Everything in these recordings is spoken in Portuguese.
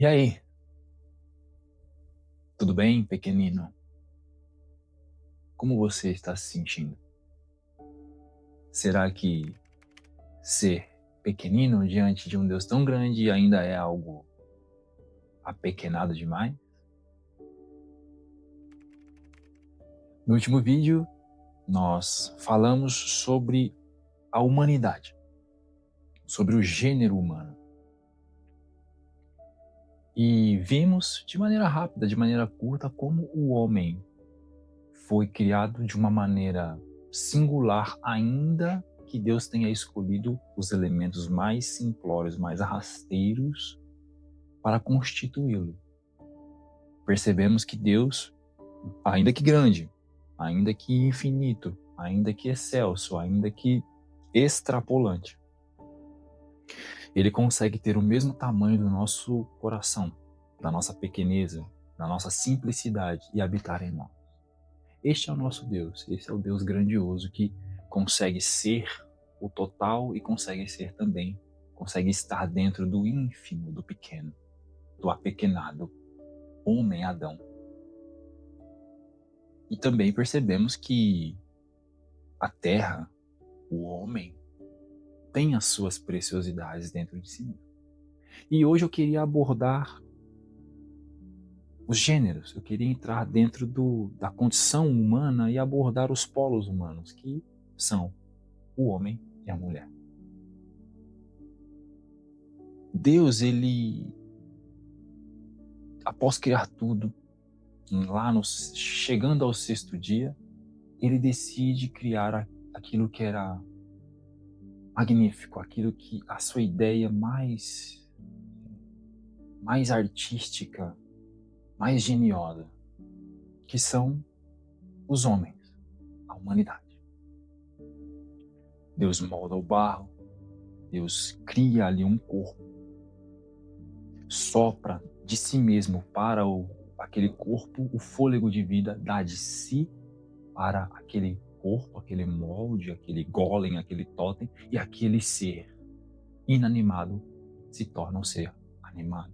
E aí, tudo bem, pequenino? Como você está se sentindo? Será que ser pequenino diante de um Deus tão grande ainda é algo apequenado demais? No último vídeo, nós falamos sobre a humanidade, sobre o gênero humano. E vimos de maneira rápida, de maneira curta, como o homem foi criado de uma maneira singular, ainda que Deus tenha escolhido os elementos mais simplórios, mais rasteiros para constituí-lo. Percebemos que Deus, ainda que grande, ainda que infinito, ainda que excelso, ainda que extrapolante, ele consegue ter o mesmo tamanho do nosso coração, da nossa pequeneza, da nossa simplicidade e habitar em nós. Este é o nosso Deus, esse é o Deus grandioso que consegue ser o total e consegue ser também, consegue estar dentro do ínfimo, do pequeno, do apequenado, homem Adão. E também percebemos que a terra, o homem, tem as suas preciosidades dentro de si mesmo. E hoje eu queria abordar os gêneros, eu queria entrar dentro da condição humana e abordar os polos humanos, que são o homem e a mulher. Deus, ele, após criar tudo, chegando ao sexto dia, ele decide criar aquilo que era magnífico, aquilo que a sua ideia mais artística, mais geniosa, que são os homens, a humanidade. Deus molda o barro, Deus cria ali um corpo, sopra de si mesmo para aquele corpo o fôlego de vida, dá de si para aquele corpo, aquele molde, aquele golem, aquele totem, e aquele ser inanimado se torna um ser animado,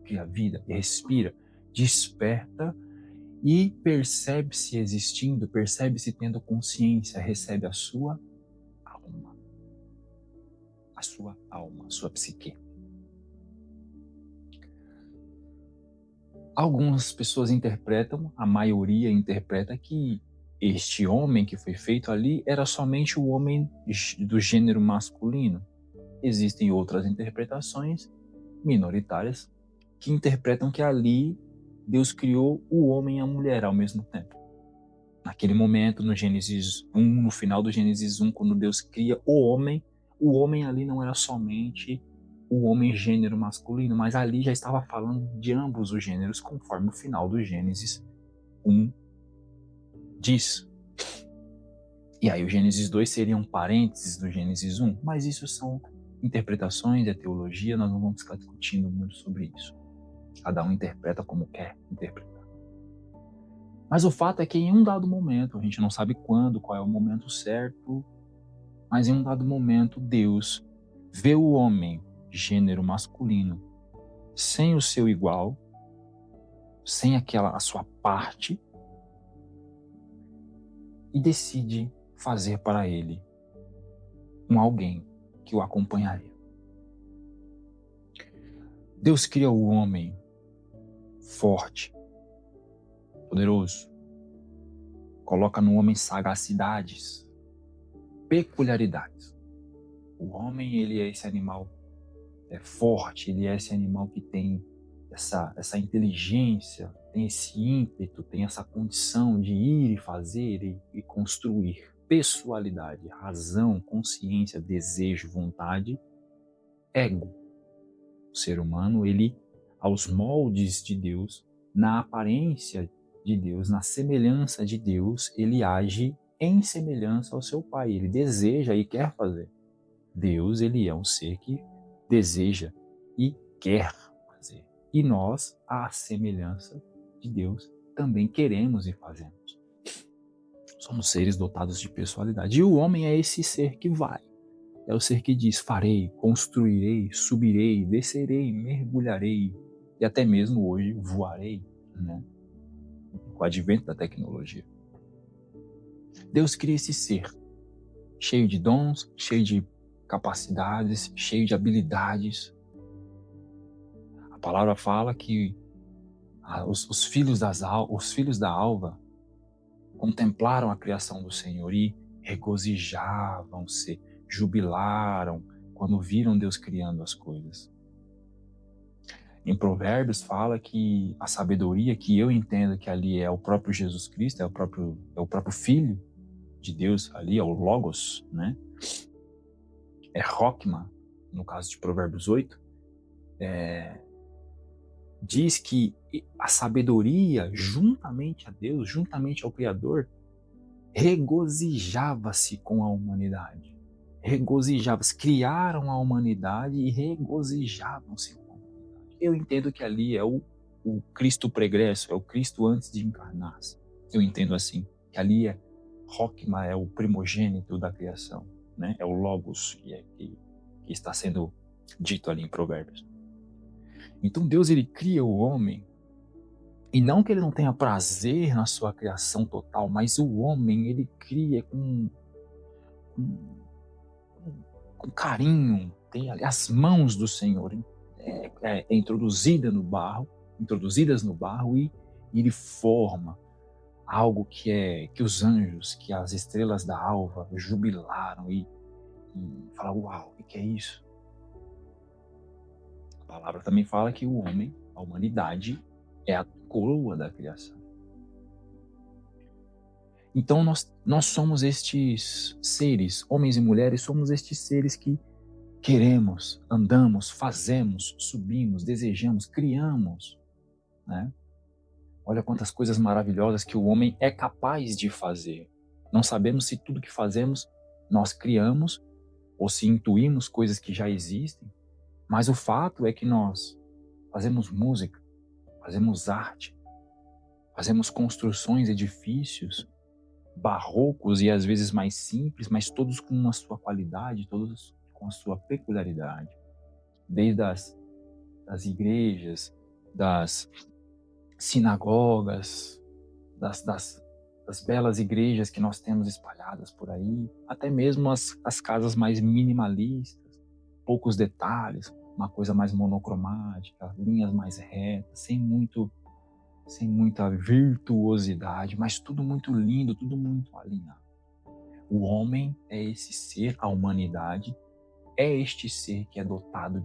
cria vida, respira, desperta e percebe-se existindo, percebe-se tendo consciência, recebe a sua alma, a sua psique. Algumas pessoas interpretam, a maioria interpreta que este homem que foi feito ali era somente o homem do gênero masculino. Existem outras interpretações minoritárias que interpretam que ali Deus criou o homem e a mulher ao mesmo tempo. Naquele momento, no Gênesis 1, no final do Gênesis 1, quando Deus cria o homem ali não era somente o homem gênero masculino, mas ali já estava falando de ambos os gêneros, conforme o final do Gênesis 1 diz. E aí o Gênesis 2 seria um parênteses do Gênesis 1, mas isso são interpretações, é teologia, nós não vamos ficar discutindo muito sobre isso. Cada um interpreta como quer interpretar. Mas o fato é que em um dado momento, a gente não sabe quando, qual é o momento certo, mas em um dado momento Deus vê o homem, gênero masculino, sem o seu igual, sem a sua parte, e decide fazer para ele um alguém que o acompanharia. Deus cria o homem forte, poderoso, coloca no homem sagacidades, peculiaridades. O homem, ele é esse animal forte, ele é esse animal que tem essa inteligência, tem esse ímpeto, tem essa condição de ir e fazer e construir. Pessoalidade, razão, consciência, desejo, vontade, ego. O ser humano, ele, aos moldes de Deus, na aparência de Deus, na semelhança de Deus, ele age em semelhança ao seu Pai. Ele deseja e quer fazer. Deus, ele é um ser que deseja e quer fazer. E nós, à semelhança de Deus, também queremos e fazemos. Somos seres dotados de personalidade. E o homem é esse ser que vai. É o ser que diz: farei, construirei, subirei, descerei, mergulharei, e até mesmo hoje voarei, né? Com o advento da tecnologia. Deus cria esse ser, cheio de dons, cheio de capacidades, cheio de habilidades. A palavra fala que os filhos da alva contemplaram a criação do Senhor e regozijavam-se, jubilaram quando viram Deus criando as coisas. Em Provérbios fala que a sabedoria, que eu entendo que ali é o próprio Jesus Cristo, é o próprio Filho de Deus ali, é o Logos, né? É Rockman, no caso de Provérbios 8, diz que a sabedoria, juntamente a Deus, juntamente ao Criador, regozijava-se com a humanidade. Regozijava-se, criaram a humanidade e regozijavam-se com a humanidade. Eu entendo que ali é o Cristo pregresso, é o Cristo antes de encarnar-se. Eu entendo assim, que ali Rockman é o primogênito da criação, né? É o Logos que está sendo dito ali em Provérbios. Então Deus, ele cria o homem, e não que ele não tenha prazer na sua criação total, mas o homem, ele cria com carinho, tem ali as mãos do Senhor introduzidas no barro, e ele forma algo que os anjos, que as estrelas da alva jubilaram e falaram: uau, o que é isso? A palavra também fala que o homem, a humanidade, é a coroa da criação. Então nós somos estes seres, homens e mulheres, somos estes seres que queremos, andamos, fazemos, subimos, desejamos, criamos, né? Olha quantas coisas maravilhosas que o homem é capaz de fazer. Não sabemos se tudo que fazemos nós criamos ou se intuímos coisas que já existem, mas o fato é que nós fazemos música, fazemos arte, fazemos construções, edifícios barrocos e às vezes mais simples, mas todos com a sua qualidade, todos com a sua peculiaridade. Desde das igrejas, das sinagogas, das belas igrejas que nós temos espalhadas por aí, até mesmo as casas mais minimalistas, poucos detalhes, uma coisa mais monocromática, linhas mais retas, sem muita virtuosidade, mas tudo muito lindo, tudo muito alinhado. O homem é esse ser, a humanidade é este ser que é dotado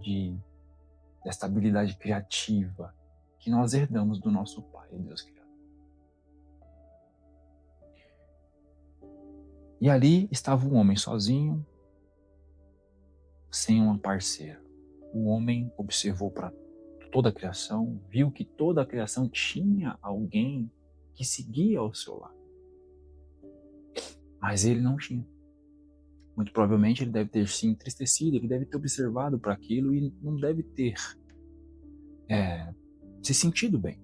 desta habilidade criativa que nós herdamos do nosso Pai, Deus Criador. E ali estava o homem sozinho, sem uma parceira. O homem observou para toda a criação, viu que toda a criação tinha alguém que seguia ao seu lado. Mas ele não tinha. Muito provavelmente ele deve ter se entristecido, ele deve ter observado para aquilo e não deve ter se sentido bem.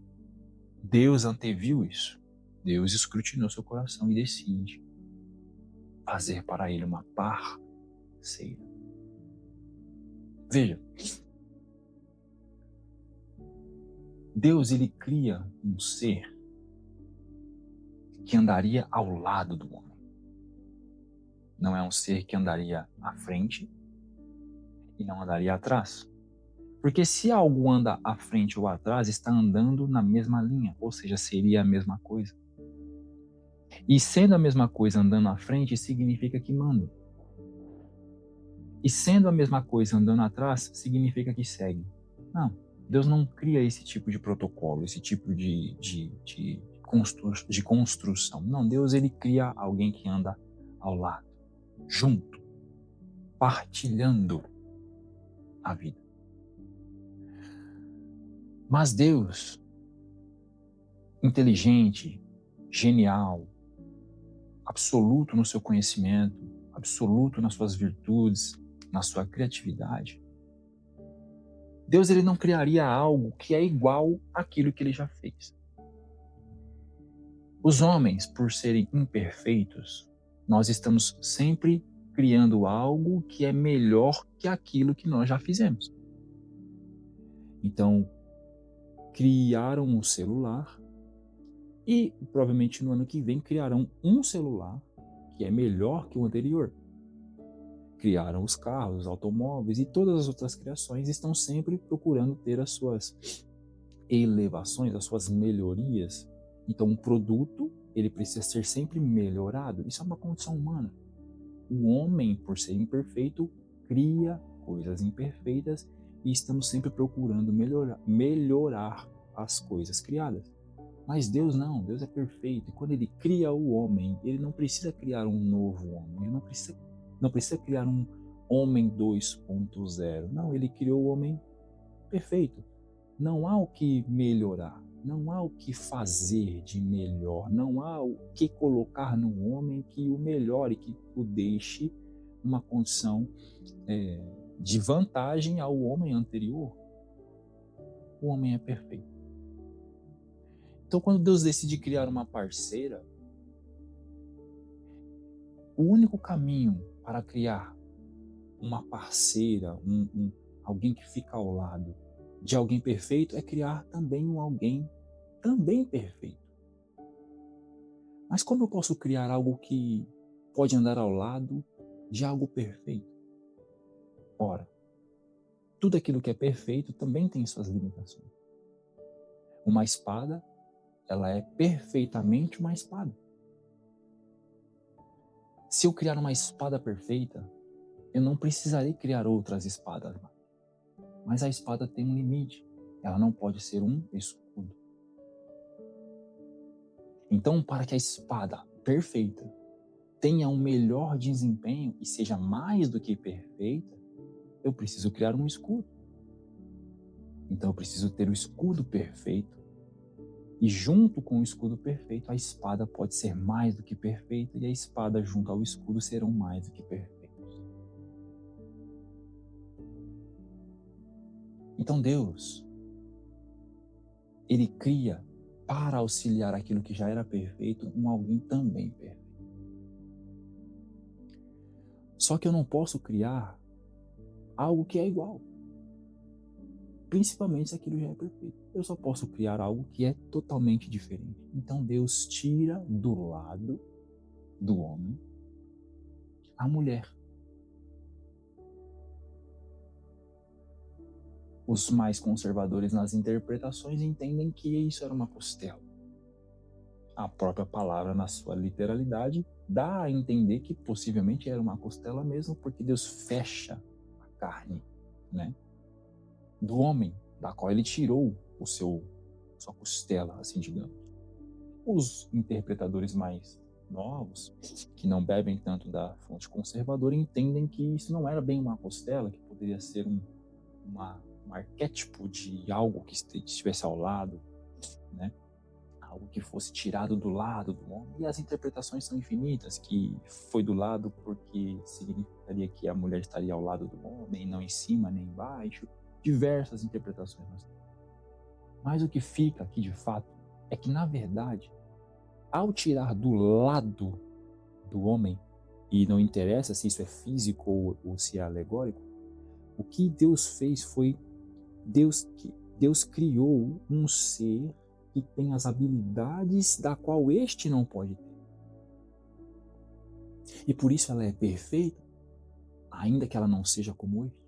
Deus anteviu isso. Deus escrutinou seu coração e decide fazer para ele uma parceira. Veja, Deus, ele cria um ser que andaria ao lado do homem. Não é um ser que andaria à frente e não andaria atrás. Porque se algo anda à frente ou atrás, está andando na mesma linha, ou seja, seria a mesma coisa. E sendo a mesma coisa andando à frente, significa que manda. E sendo a mesma coisa andando atrás, significa que segue. Não, Deus não cria esse tipo de protocolo, esse tipo de construção. Não, Deus, ele cria alguém que anda ao lado, junto, partilhando a vida. Mas Deus, inteligente, genial, absoluto no seu conhecimento, absoluto nas suas virtudes, na sua criatividade, Deus, ele não criaria algo que é igual àquilo que ele já fez. Os homens, por serem imperfeitos, nós estamos sempre criando algo que é melhor que aquilo que nós já fizemos. Então, criaram um celular e provavelmente no ano que vem criarão um celular que é melhor que o anterior. Criaram os carros, os automóveis e todas as outras criações estão sempre procurando ter as suas elevações, as suas melhorias. Então, um produto, ele precisa ser sempre melhorado. Isso é uma condição humana. O homem, por ser imperfeito, cria coisas imperfeitas e estamos sempre procurando melhorar as coisas criadas. Mas Deus não, Deus é perfeito. E quando ele cria o homem, ele não precisa criar um novo homem, ele não precisa criar um homem 2.0. Não, ele criou o homem perfeito. Não há o que melhorar, não há o que fazer de melhor, não há o que colocar no homem que o melhore, que o deixe numa condição de vantagem ao homem anterior. O homem é perfeito. Então, quando Deus decide criar uma parceira, o único caminho para criar uma parceira, alguém que fica ao lado de alguém perfeito, é criar também um alguém também perfeito. Mas como eu posso criar algo que pode andar ao lado de algo perfeito? Ora, tudo aquilo que é perfeito também tem suas limitações. Uma espada, ela é perfeitamente uma espada. Se eu criar uma espada perfeita, eu não precisarei criar outras espadas. Mas a espada tem um limite. Ela não pode ser um escudo. Então, para que a espada perfeita tenha um melhor desempenho e seja mais do que perfeita, eu preciso criar um escudo. Então eu preciso ter o escudo perfeito. E junto com o escudo perfeito, a espada pode ser mais do que perfeita e a espada junto ao escudo serão mais do que perfeitos. Então Deus, ele cria para auxiliar aquilo que já era perfeito, um alguém também perfeito. Só que eu não posso criar algo que é igual. Principalmente se aquilo já é perfeito. Eu só posso criar algo que é totalmente diferente. Então Deus tira do lado do homem a mulher. Os mais conservadores nas interpretações entendem que isso era uma costela. A própria palavra, na sua literalidade, dá a entender que possivelmente era uma costela mesmo, porque Deus fecha a carne, né, do homem, da qual ele tirou sua costela, assim digamos. Os interpretadores mais novos, que não bebem tanto da fonte conservadora, entendem que isso não era bem uma costela, que poderia ser um arquétipo de algo que estivesse ao lado, né? Algo que fosse tirado do lado do homem. E as interpretações são infinitas, que foi do lado porque significaria que a mulher estaria ao lado do homem, não em cima nem embaixo. Diversas interpretações. Mas o que fica aqui de fato é que, na verdade, ao tirar do lado do homem, e não interessa se isso é físico ou se é alegórico, o que Deus fez foi Deus criou um ser que tem as habilidades da qual este não pode ter. E por isso ela é perfeita, ainda que ela não seja como este.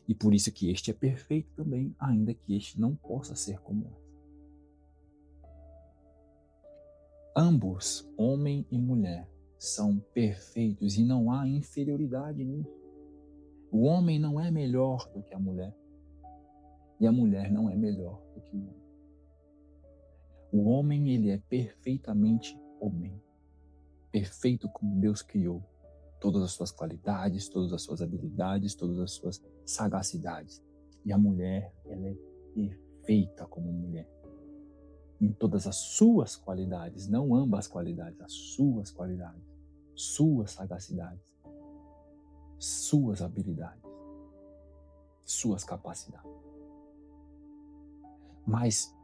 E por isso que este é perfeito também, ainda que este não possa ser como este. Ambos, homem e mulher, são perfeitos e não há inferioridade nisso. O homem não é melhor do que a mulher e a mulher não é melhor do que o homem. O homem, ele é perfeitamente homem, perfeito como Deus criou, todas as suas qualidades, todas as suas habilidades, todas as suas sagacidades. E a mulher, ela é perfeita como mulher, em todas as suas qualidades, não ambas qualidades, as suas qualidades, suas sagacidades, suas habilidades, suas capacidades. Mas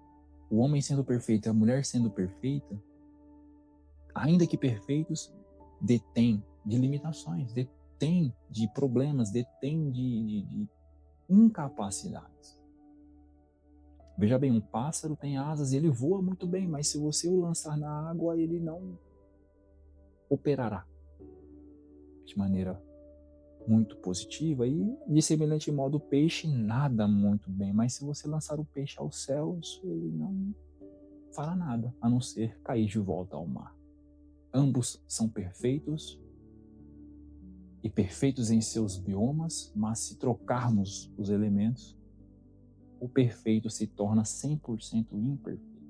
o homem sendo perfeito e a mulher sendo perfeita, ainda que perfeitos, detém de limitações, detém de problemas, detém de incapacidades. Veja bem, um pássaro tem asas e ele voa muito bem, mas se você o lançar na água, ele não operará de maneira muito positiva. E, de semelhante modo, o peixe nada muito bem, mas se você lançar o peixe aos céus, ele não fará nada, a não ser cair de volta ao mar. Ambos são perfeitos e perfeitos em seus biomas, mas se trocarmos os elementos, o perfeito se torna 100% imperfeito.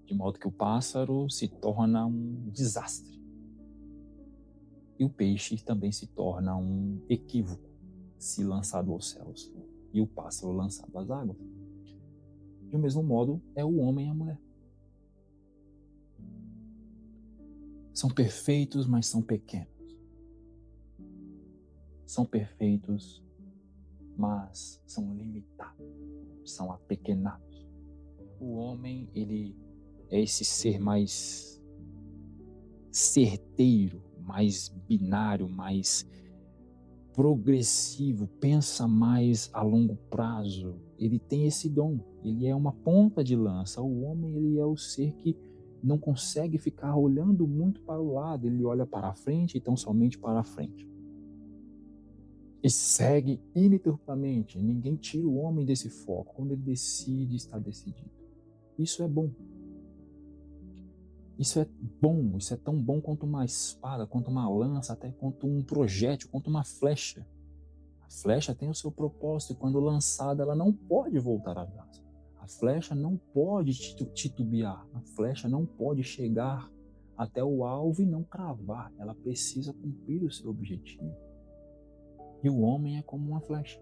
De modo que o pássaro se torna um desastre. E o peixe também se torna um equívoco se lançado aos céus, e o pássaro lançado às águas. De mesmo modo, é o homem e a mulher. São perfeitos, mas são pequenos. São perfeitos, mas são limitados, são apequenados. O homem, ele é esse ser mais certeiro, mais binário, mais progressivo, pensa mais a longo prazo. Ele tem esse dom, ele é uma ponta de lança. O homem, ele é o ser que não consegue ficar olhando muito para o lado, ele olha para a frente e tão somente para a frente. E segue ininterruptamente. Ninguém tira o homem desse foco. Quando ele decide, está decidido. Isso é bom. Isso é bom, isso é tão bom quanto uma espada, quanto uma lança, até quanto um projétil, quanto uma flecha. A flecha tem o seu propósito e quando lançada ela não pode voltar atrás. A flecha não pode titubear, a flecha não pode chegar até o alvo e não cravar, ela precisa cumprir o seu objetivo. E o homem é como uma flecha.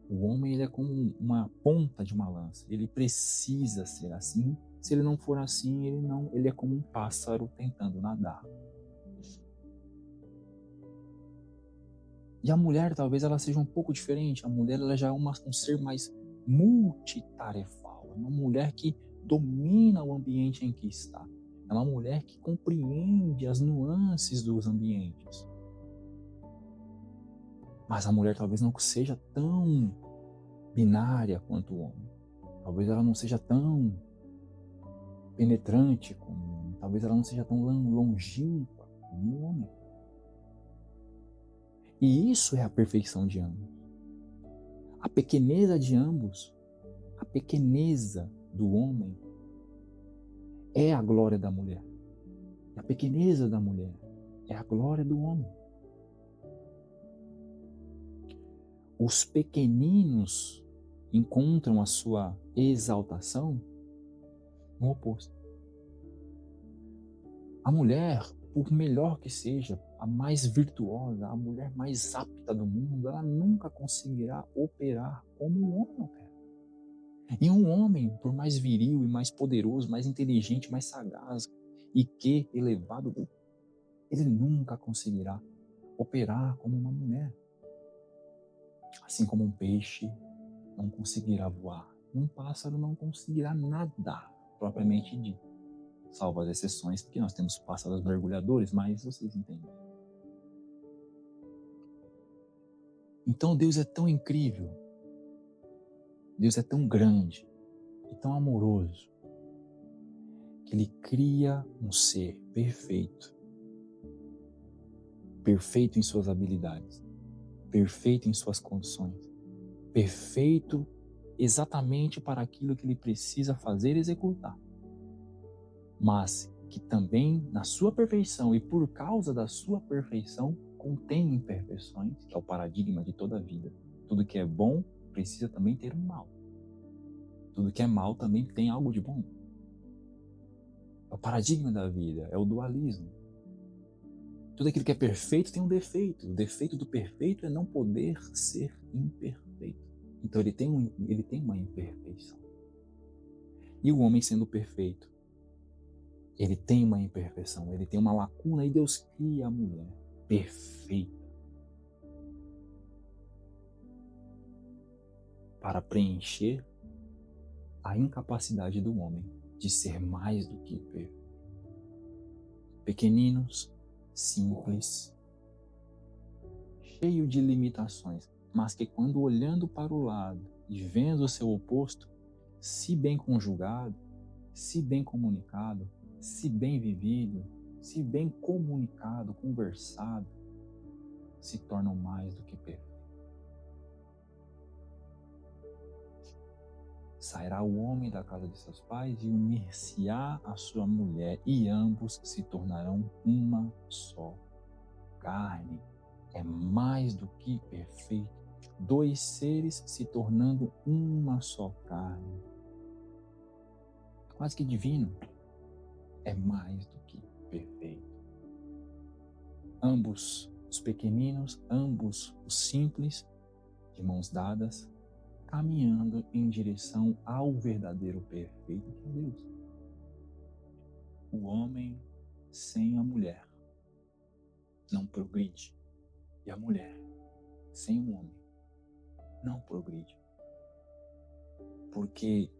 O homem, ele é como uma ponta de uma lança. Ele precisa ser assim. Se ele não for assim, ele é como um pássaro tentando nadar. E a mulher, talvez ela seja um pouco diferente. A mulher, ela já é um ser mais multitarefal. É uma mulher que domina o ambiente em que está. É uma mulher que compreende as nuances dos ambientes. Mas a mulher talvez não seja tão binária quanto o homem. Talvez ela não seja tão penetrante como o homem. Talvez ela não seja tão longínqua como o homem. E isso é a perfeição de ambos. A pequeneza de ambos, a pequeneza do homem é a glória da mulher. E a pequeneza da mulher é a glória do homem. Os pequeninos encontram a sua exaltação no oposto. A mulher, por melhor que seja, a mais virtuosa, a mulher mais apta do mundo, ela nunca conseguirá operar como um homem opera. E um homem, por mais viril e mais poderoso, mais inteligente, mais sagaz e que elevado, ele nunca conseguirá operar como uma mulher. Assim como um peixe não conseguirá voar, um pássaro não conseguirá nadar, propriamente dito. Salvo as exceções, porque nós temos pássaros mergulhadores, mas vocês entendem. Então Deus é tão incrível, Deus é tão grande e tão amoroso, que Ele cria um ser perfeito, perfeito em suas habilidades, perfeito em suas condições, perfeito exatamente para aquilo que Ele precisa fazer e executar, mas que também, na sua perfeição e por causa da sua perfeição, contém imperfeições, que é o paradigma de toda a vida. Tudo que é bom precisa também ter um mal. Tudo que é mal também tem algo de bom. É o paradigma da vida, é o dualismo. Tudo aquilo que é perfeito tem um defeito. O defeito do perfeito é não poder ser imperfeito. Então ele tem uma imperfeição. E o homem sendo perfeito, ele tem uma imperfeição, ele tem uma lacuna, e Deus cria a mulher perfeita para preencher a incapacidade do homem de ser mais do que perfeito. Pequeninos, simples, cheio de limitações, mas que quando olhando para o lado, e vendo o seu oposto, se bem conjugado, se bem comunicado, se bem vivido, se bem comunicado, conversado, se tornam mais do que perfeitos. Sairá o homem da casa de seus pais e unir-se-á à sua mulher, e ambos se tornarão uma só carne. É mais do que perfeito. Dois seres se tornando uma só carne. Quase que divino. É mais do que perfeito. Ambos os pequeninos, ambos os simples, de mãos dadas, caminhando em direção ao verdadeiro perfeito que é Deus. O homem sem a mulher não progride, e a mulher sem o homem não progride. Porque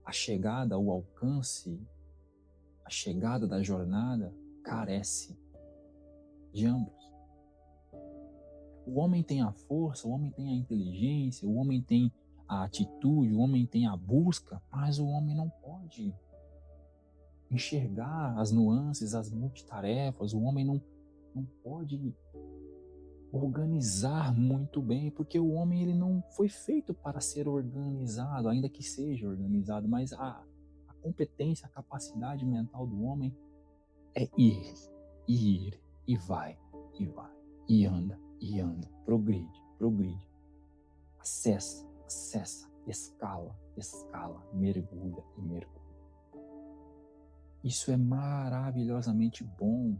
a chegada, o alcance, a chegada da jornada carece de ambos. O homem tem a força, o homem tem a inteligência, o homem tem a atitude, o homem tem a busca, mas o homem não pode enxergar as nuances, as multitarefas, o homem não pode organizar muito bem, porque o homem ele não foi feito para ser organizado, ainda que seja organizado, mas a competência, a capacidade mental do homem é ir, e vai, e anda, progride, acessa, escala, mergulha e mergulha. Isso é maravilhosamente bom.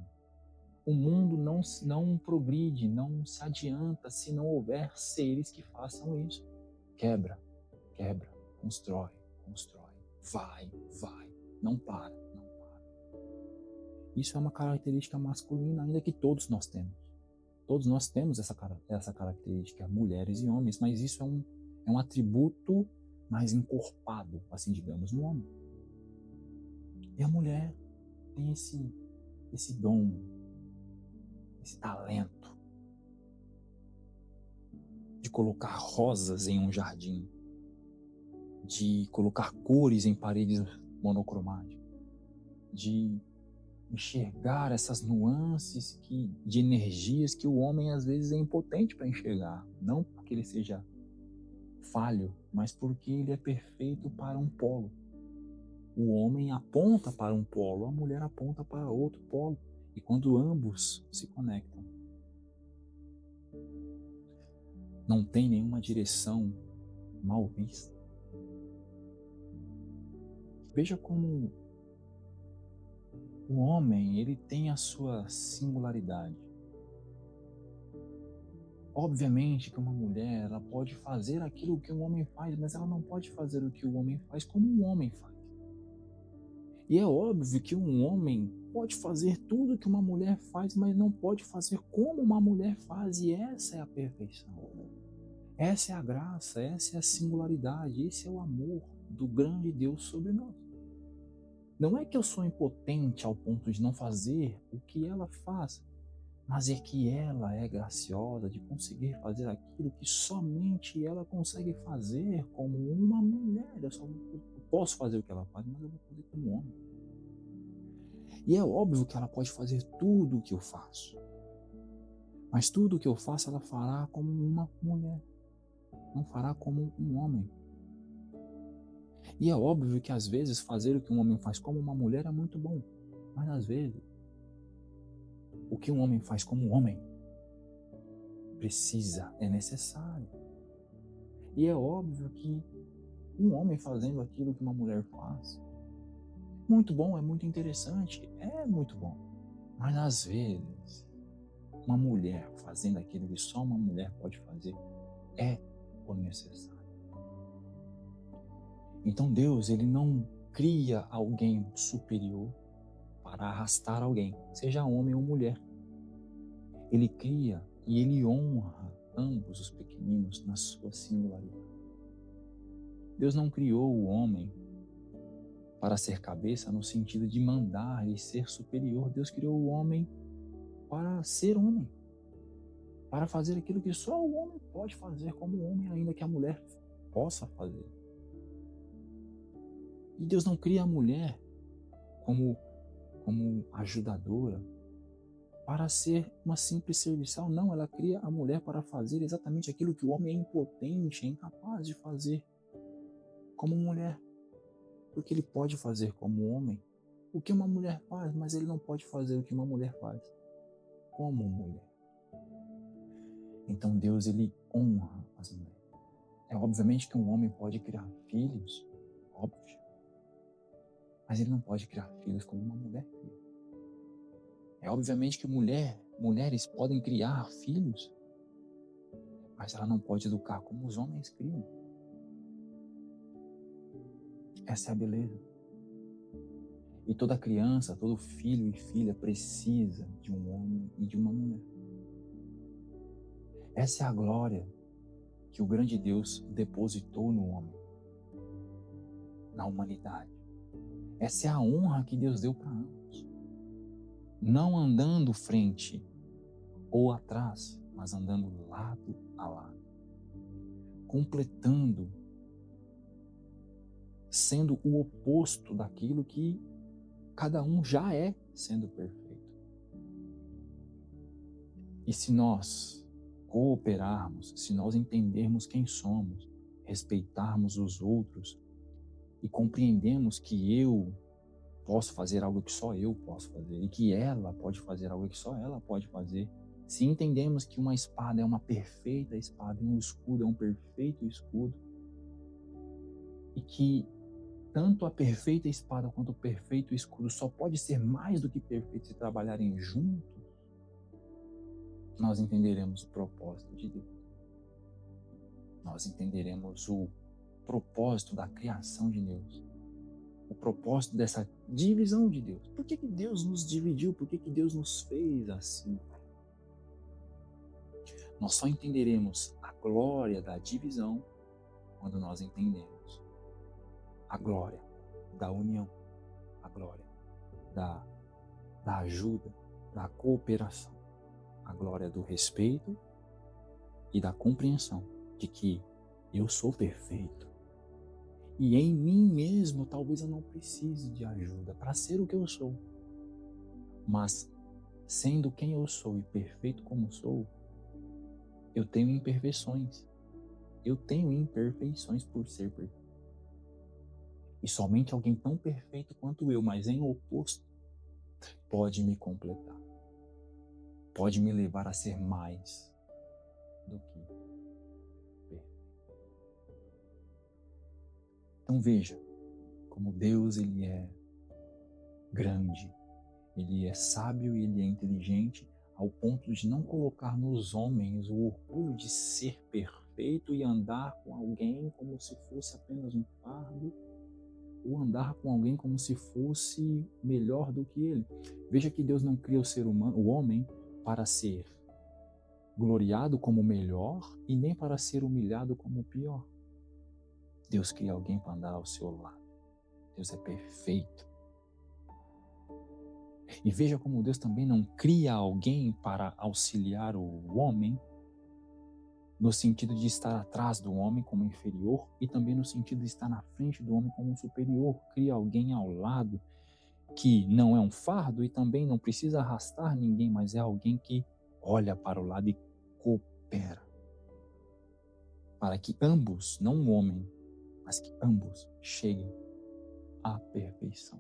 O mundo não progride, não se adianta se não houver seres que façam isso. Quebra, constrói, vai, não para. Isso é uma característica masculina, ainda que todos nós temos. Todos nós temos essa característica, mulheres e homens, mas isso é um atributo mais encorpado, assim digamos, no homem. E a mulher tem esse dom, esse talento de colocar rosas em um jardim, de colocar cores em paredes monocromáticas, de enxergar essas nuances de energias que o homem às vezes é impotente para enxergar, não porque ele seja falho, mas porque ele é perfeito para um polo. O homem aponta para um polo, a mulher aponta para outro polo, e quando ambos se conectam, não tem nenhuma direção mal vista. Veja como o homem, ele tem a sua singularidade. Obviamente que uma mulher, ela pode fazer aquilo que um homem faz, mas ela não pode fazer o que o homem faz como um homem faz. E é óbvio que um homem pode fazer tudo que uma mulher faz, mas não pode fazer como uma mulher faz, e essa é a perfeição. Essa é a graça, essa é a singularidade, esse é o amor do grande Deus sobre nós. Não é que eu sou impotente ao ponto de não fazer o que ela faz, mas é que ela é graciosa de conseguir fazer aquilo que somente ela consegue fazer como uma mulher. Eu posso fazer o que ela faz, mas eu vou fazer como homem. E é óbvio que ela pode fazer tudo o que eu faço, mas tudo o que eu faço ela fará como uma mulher, não fará como um homem. E é óbvio que às vezes fazer o que um homem faz como uma mulher é muito bom, mas às vezes o que um homem faz como um homem é necessário. E é óbvio que um homem fazendo aquilo que uma mulher faz, muito bom, é muito interessante, é muito bom. Mas às vezes, uma mulher fazendo aquilo que só uma mulher pode fazer é o necessário. Então Deus, ele não cria alguém superior para arrastar alguém, seja homem ou mulher. Ele cria e ele honra ambos os pequeninos na sua singularidade. Deus não criou o homem para ser cabeça no sentido de mandar e ser superior. Deus criou o homem para ser homem, para fazer aquilo que só o homem pode fazer como homem, ainda que a mulher possa fazer. E Deus não cria a mulher como ajudadora para ser uma simples serviçal. Não, ela cria a mulher para fazer exatamente aquilo que o homem é impotente, é incapaz de fazer como mulher. Porque ele pode fazer como homem o que uma mulher faz, mas ele não pode fazer o que uma mulher faz como mulher. Então Deus, ele honra as mulheres. É obviamente que um homem pode criar filhos, óbvio, mas ele não pode criar filhos como uma mulher cria. É obviamente que mulheres podem criar filhos, mas ela não pode educar como os homens criam. Essa é a beleza. E toda criança, todo filho e filha precisa de um homem e de uma mulher. Essa é a glória que o grande Deus depositou no homem, na humanidade. Essa é a honra que Deus deu para ambos. Não andando frente ou atrás, mas andando lado a lado. Completando, sendo o oposto daquilo que cada um já é, sendo perfeito. E se nós cooperarmos, se nós entendermos quem somos, respeitarmos os outros e compreendemos que eu posso fazer algo que só eu posso fazer e que ela pode fazer algo que só ela pode fazer, se entendemos que uma espada é uma perfeita espada e um escudo é um perfeito escudo e que tanto a perfeita espada quanto o perfeito escudo só pode ser mais do que perfeito se trabalharem juntos, nós entenderemos o propósito de Deus. Nós entenderemos o propósito da criação de Deus. O propósito dessa divisão de Deus. Por que Deus nos dividiu? Por que Deus nos fez assim? Nós só entenderemos a glória da divisão quando nós entendemos a glória da união, a glória da ajuda, da cooperação, a glória do respeito e da compreensão de que eu sou perfeito. E em mim mesmo, talvez eu não precise de ajuda para ser o que eu sou. Mas, sendo quem eu sou e perfeito como sou, eu tenho imperfeições. Eu tenho imperfeições por ser perfeito. E somente alguém tão perfeito quanto eu, mas em oposto, pode me completar. Pode me levar a ser mais do que perfeito. Então veja como Deus, ele é grande, ele é sábio e ele é inteligente ao ponto de não colocar nos homens o orgulho de ser perfeito e andar com alguém como se fosse apenas um fardo, ou andar com alguém como se fosse melhor do que ele. Veja que Deus não cria o ser humano, o homem, para ser gloriado como o melhor e nem para ser humilhado como o pior. Deus cria alguém para andar ao seu lado. Deus é perfeito. E veja como Deus também não cria alguém para auxiliar o homem, no sentido de estar atrás do homem como inferior e também no sentido de estar na frente do homem como superior. Cria alguém ao lado que não é um fardo e também não precisa arrastar ninguém, mas é alguém que olha para o lado e coopera. Para que ambos, não um homem, mas que ambos cheguem à perfeição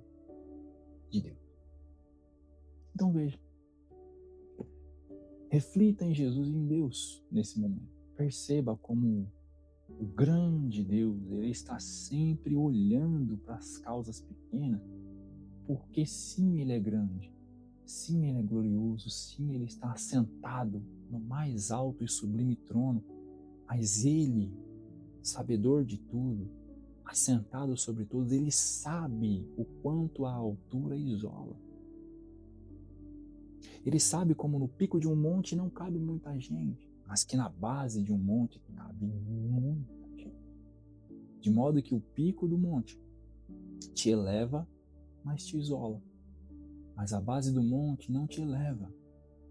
de Deus. Então veja, reflita em Jesus e em Deus nesse momento. Perceba como o grande Deus, ele está sempre olhando para as causas pequenas, porque sim, ele é grande, sim, ele é glorioso, sim, ele está assentado no mais alto e sublime trono, mas ele, sabedor de tudo, assentado sobre todos, ele sabe o quanto a altura isola. Ele sabe como no pico de um monte não cabe muita gente, mas que na base de um monte cabe muita gente. De modo que o pico do monte te eleva, mas te isola. Mas a base do monte não te eleva,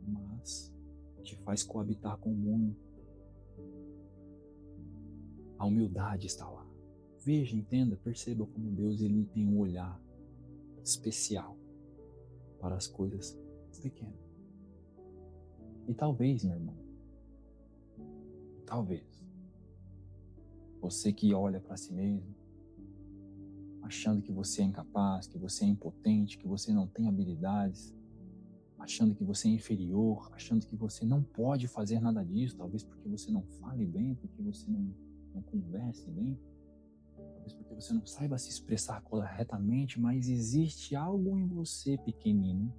mas te faz coabitar com muito. A humildade está lá. Veja, entenda, perceba como Deus ele tem um olhar especial para as coisas pequenas. E talvez, meu irmão, talvez, você que olha para si mesmo, achando que você é incapaz, que você é impotente, que você não tem habilidades, achando que você é inferior, achando que você não pode fazer nada disso, talvez porque você não fale bem, porque você não converse bem, talvez porque você não saiba se expressar corretamente, mas existe algo em você pequenino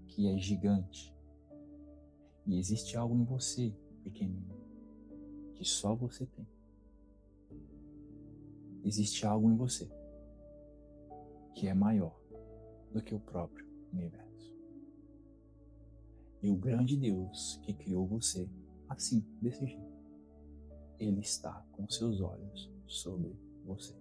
que é gigante. E existe algo em você pequenino que só você tem. Existe algo em você que é maior do que o próprio universo. E o grande Deus que criou você, assim, desse jeito, Ele está com seus olhos sobre você.